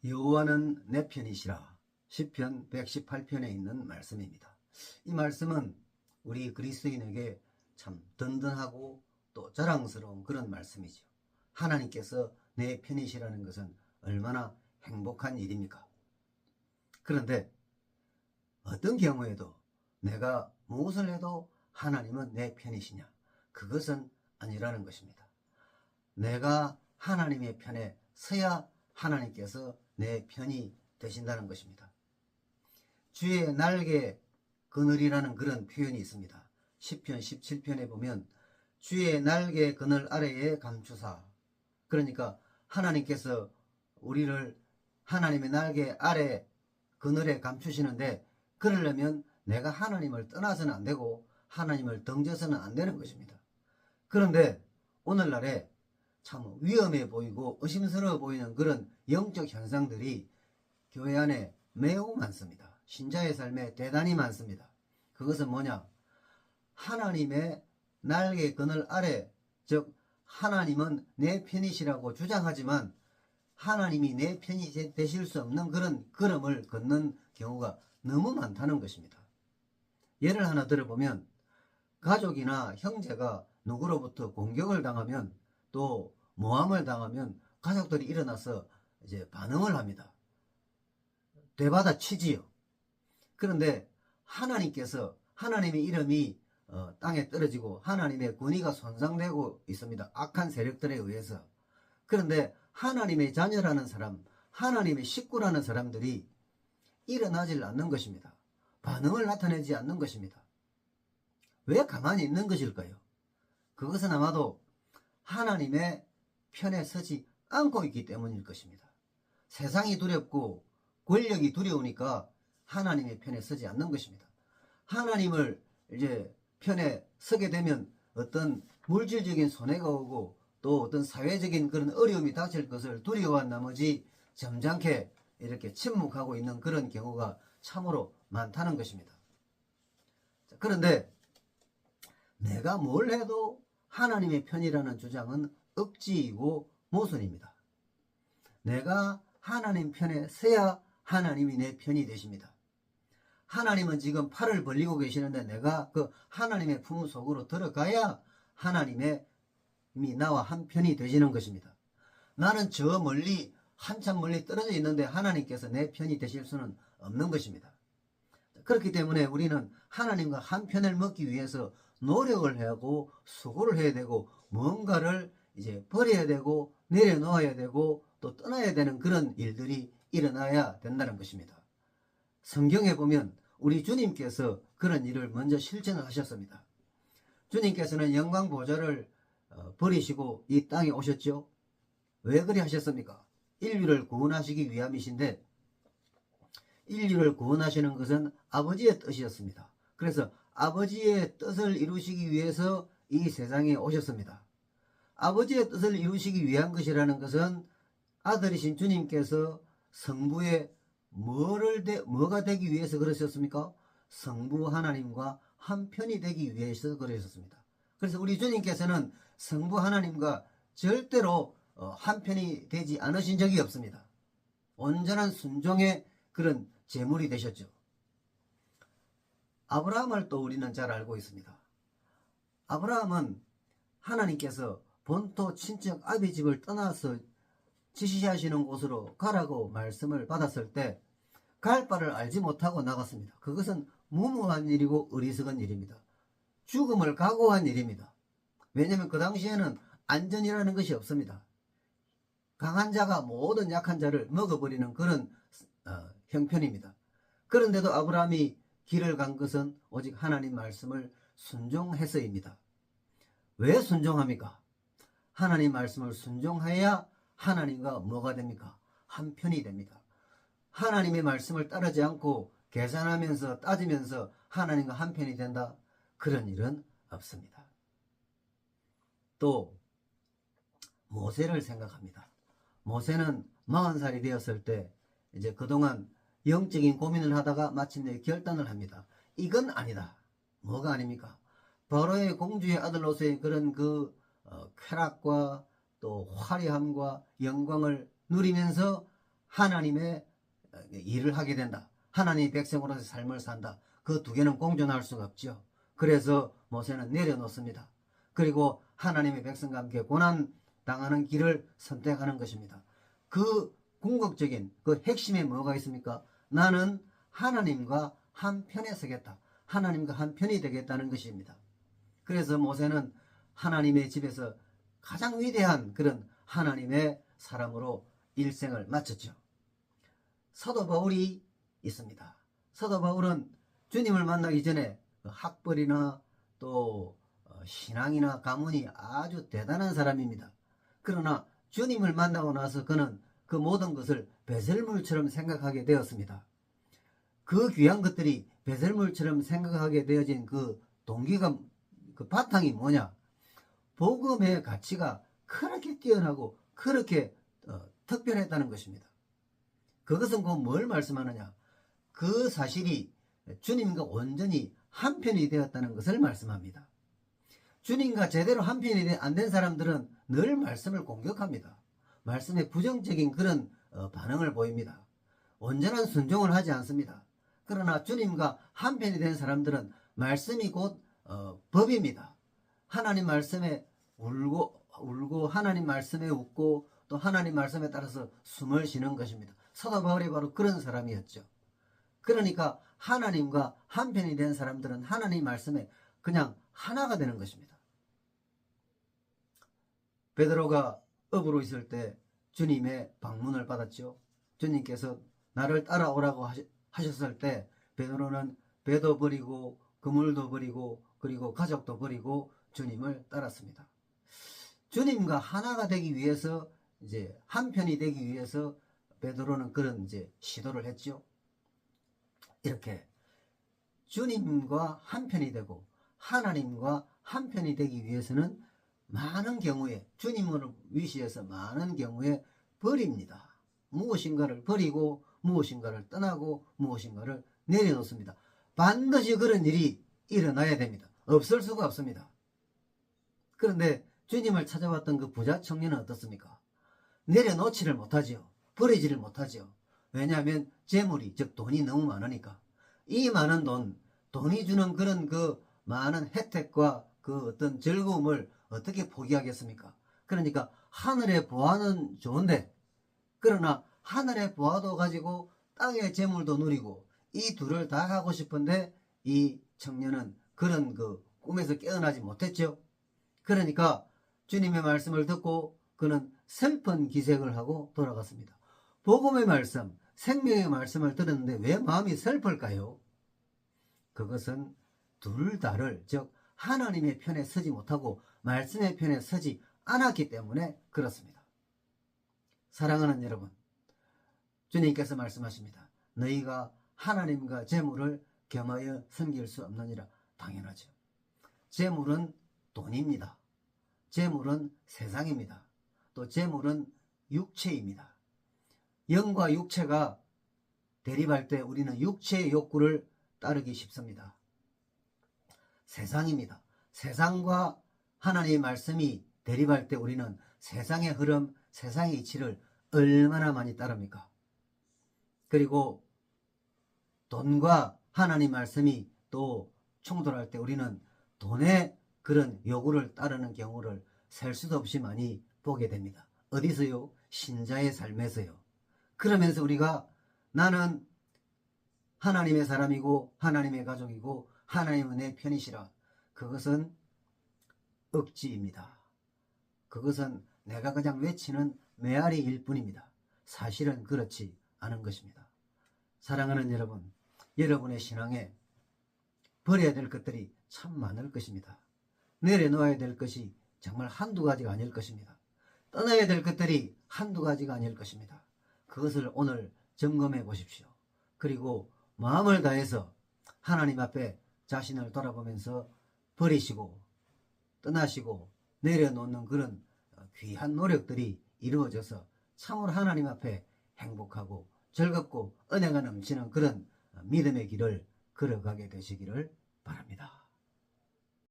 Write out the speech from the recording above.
여호와는 내 편이시라. 시편 118편에 있는 말씀입니다. 이 말씀은 우리 그리스도인에게 참 든든하고 또 자랑스러운 그런 말씀이죠. 하나님께서 내 편이시라는 것은 얼마나 행복한 일입니까? 그런데 어떤 경우에도 내가 무엇을 해도 하나님은 내 편이시냐? 그것은 아니라는 것입니다. 내가 하나님의 편에 서야 하나님께서 내 편이 되신다는 것입니다. 주의 날개 그늘이라는 그런 표현이 있습니다. 시편 17편에 보면 주의 날개 그늘 아래에 감추사, 그러니까 하나님께서 우리를 하나님의 날개 아래 그늘에 감추시는데, 그러려면 내가 하나님을 떠나서는 안 되고 하나님을 덩져서는 안 되는 것입니다. 그런데 오늘날에 참 위험해 보이고 의심스러워 보이는 그런 영적 현상들이 교회 안에 매우 많습니다. 신자의 삶에 대단히 많습니다. 그것은 뭐냐? 하나님의 날개 그늘 아래, 즉 하나님은 내 편이시라고 주장하지만 하나님이 내 편이 되실 수 없는 그런 걸음을 걷는 경우가 너무 많다는 것입니다. 예를 하나 들어보면, 가족이나 형제가 누구로부터 공격을 당하면, 또 모함을 당하면 가족들이 일어나서 이제 반응을 합니다. 되받아 치지요. 그런데 하나님께서, 하나님의 이름이 땅에 떨어지고 하나님의 권위가 손상되고 있습니다. 악한 세력들에 의해서. 그런데 하나님의 자녀라는 사람, 하나님의 식구라는 사람들이 일어나질 않는 것입니다. 반응을 나타내지 않는 것입니다. 왜 가만히 있는 것일까요? 그것은 아마도 하나님의 편에 서지 않고 있기 때문일 것입니다. 세상이 두렵고 권력이 두려우니까 하나님의 편에 서지 않는 것입니다. 하나님을 이제 편에 서게 되면 어떤 물질적인 손해가 오고 또 어떤 사회적인 그런 어려움이 닥칠 것을 두려워한 나머지 점잖게 이렇게 침묵하고 있는 그런 경우가 참으로 많다는 것입니다. 그런데 내가 뭘 해도 하나님의 편이라는 주장은 억지이고 모순입니다. 내가 하나님 편에 서야 하나님이 내 편이 되십니다. 하나님은 지금 팔을 벌리고 계시는데 내가 그 하나님의 품 속으로 들어가야 하나님이 나와 한 편이 되시는 것입니다. 나는 저 멀리, 한참 멀리 떨어져 있는데 하나님께서 내 편이 되실 수는 없는 것입니다. 그렇기 때문에 우리는 하나님과 한 편을 먹기 위해서 노력을 해야 하고 수고를 해야 되고 뭔가를 이제 버려야 되고 내려놓아야 되고 또 떠나야 되는 그런 일들이 일어나야 된다는 것입니다. 성경에 보면 우리 주님께서 그런 일을 먼저 실천을 하셨습니다. 주님께서는 영광 보좌를 버리시고 이 땅에 오셨죠. 왜 그리 하셨습니까? 인류를 구원하시기 위함이신데, 인류를 구원하시는 것은 아버지의 뜻이었습니다. 그래서 아버지의 뜻을 이루시기 위해서 이 세상에 오셨습니다. 아버지의 뜻을 이루시기 위한 것이라는 것은 아들이신 주님께서 성부의 뭐가 되기 위해서 그러셨습니까? 성부 하나님과 한편이 되기 위해서 그러셨습니다. 그래서 우리 주님께서는 성부 하나님과 절대로 한편이 되지 않으신 적이 없습니다. 온전한 순종의 그런 제물이 되셨죠. 아브라함을 또 우리는 잘 알고 있습니다. 아브라함은 하나님께서 본토 친척 아비 집을 떠나서 지시하시는 곳으로 가라고 말씀을 받았을 때 갈 바를 알지 못하고 나갔습니다. 그것은 무모한 일이고 어리석은 일입니다. 죽음을 각오한 일입니다. 왜냐하면 그 당시에는 안전이라는 것이 없습니다. 강한 자가 모든 약한 자를 먹어버리는 그런 형편입니다. 그런데도 아브라함이 길을 간 것은 오직 하나님 말씀을 순종해서입니다. 왜 순종합니까? 하나님 말씀을 순종해야 하나님과 뭐가 됩니까? 한편이 됩니다. 하나님의 말씀을 따르지 않고 계산하면서 따지면서 하나님과 한편이 된다? 그런 일은 없습니다. 또 모세를 생각합니다. 모세는 40살이 되었을 때 이제 그동안 영적인 고민을 하다가 마침내 결단을 합니다. 이건 아니다. 뭐가 아닙니까? 바로의 공주의 아들로서의 그런 쾌락과 또 화려함과 영광을 누리면서 하나님의 일을 하게 된다. 하나님의 백성으로서 삶을 산다. 그 두 개는 공존할 수가 없죠. 그래서 모세는 내려놓습니다. 그리고 하나님의 백성과 함께 고난 당하는 길을 선택하는 것입니다. 그 궁극적인 그 핵심에 뭐가 있습니까? 나는 하나님과 한편에 서겠다. 하나님과 한편이 되겠다는 것입니다. 그래서 모세는 하나님의 집에서 가장 위대한 그런 하나님의 사람으로 일생을 마쳤죠. 사도 바울이 있습니다. 사도 바울은 주님을 만나기 전에 학벌이나 또 신앙이나 가문이 아주 대단한 사람입니다. 그러나 주님을 만나고 나서 그는 그 모든 것을 배설물처럼 생각하게 되었습니다. 그 귀한 것들이 배설물처럼 생각하게 되어진 그 동기가, 그 바탕이 뭐냐? 복음의 가치가 그렇게 뛰어나고 그렇게 특별했다는 것입니다. 그것은 곧 뭘 말씀하느냐? 그 사실이 주님과 온전히 한편이 되었다는 것을 말씀합니다. 주님과 제대로 한편이 안 된 사람들은 늘 말씀을 공격합니다. 말씀에 부정적인 그런 반응을 보입니다. 온전한 순종을 하지 않습니다. 그러나 주님과 한편이 된 사람들은 말씀이 곧 법입니다. 하나님 말씀에 울고 하나님 말씀에 웃고 또 하나님 말씀에 따라서 숨을 쉬는 것입니다. 사도 바울이 바로 그런 사람이었죠. 그러니까 하나님과 한편이 된 사람들은 하나님 말씀에 그냥 하나가 되는 것입니다. 베드로가 업으로 있을 때 주님의 방문을 받았죠. 주님께서 나를 따라오라고 하셨을 때 베드로는 배도 버리고 그물도 버리고 그리고 가족도 버리고 주님을 따랐습니다. 주님과 하나가 되기 위해서 이제 한편이 되기 위해서 베드로는 그런 이제 시도를 했죠. 이렇게 주님과 한편이 되고 하나님과 한편이 되기 위해서는 많은 경우에 주님을 위시해서 많은 경우에 버립니다. 무엇인가를 버리고 무엇인가를 떠나고 무엇인가를 내려놓습니다. 반드시 그런 일이 일어나야 됩니다. 없을 수가 없습니다. 그런데 주님을 찾아왔던 그 부자 청년은 어떻습니까? 내려놓지를 못하지요. 버리지를 못하지요. 왜냐하면 재물이, 즉 돈이 너무 많으니까. 이 많은 돈이 주는 그런 그 많은 혜택과 그 어떤 즐거움을 어떻게 포기하겠습니까? 그러니까 하늘의 보화는 좋은데, 그러나 하늘의 보화도 가지고 땅의 재물도 누리고 이 둘을 다 하고 싶은데 이 청년은 그런 그 꿈에서 깨어나지 못했죠. 그러니까 주님의 말씀을 듣고 그는 슬픈 기색을 하고 돌아갔습니다. 복음의 말씀, 생명의 말씀을 들었는데 왜 마음이 슬플까요? 그것은 둘 다를, 즉 하나님의 편에 서지 못하고 말씀의 편에 서지 않았기 때문에 그렇습니다. 사랑하는 여러분, 주님께서 말씀하십니다. 너희가 하나님과 재물을 겸하여 섬길 수 없느니라. 당연하죠. 재물은 돈입니다. 재물은 세상입니다. 또 재물은 육체입니다. 영과 육체가 대립할 때 우리는 육체의 욕구를 따르기 쉽습니다. 세상입니다. 세상과 하나님의 말씀이 대립할 때 우리는 세상의 흐름, 세상의 이치를 얼마나 많이 따릅니까? 그리고 돈과 하나님 말씀이 또 충돌할 때 우리는 돈의 그런 요구를 따르는 경우를 셀 수도 없이 많이 보게 됩니다. 어디서요? 신자의 삶에서요. 그러면서 우리가 나는 하나님의 사람이고 하나님의 가족이고 하나님은 내 편이시라. 그것은 억지입니다. 그것은 내가 그냥 외치는 메아리일 뿐입니다. 사실은 그렇지 않은 것입니다. 사랑하는 여러분, 여러분의 신앙에 버려야 될 것들이 참 많을 것입니다. 내려놓아야 될 것이 정말 한두 가지가 아닐 것입니다. 떠나야 될 것들이 한두 가지가 아닐 것입니다. 그것을 오늘 점검해 보십시오. 그리고 마음을 다해서 하나님 앞에 자신을 돌아보면서 버리시고 떠나시고 내려놓는 그런 귀한 노력들이 이루어져서 참으로 하나님 앞에 행복하고 즐겁고 은혜가 넘치는 그런 믿음의 길을 걸어가게 되시기를 바랍니다.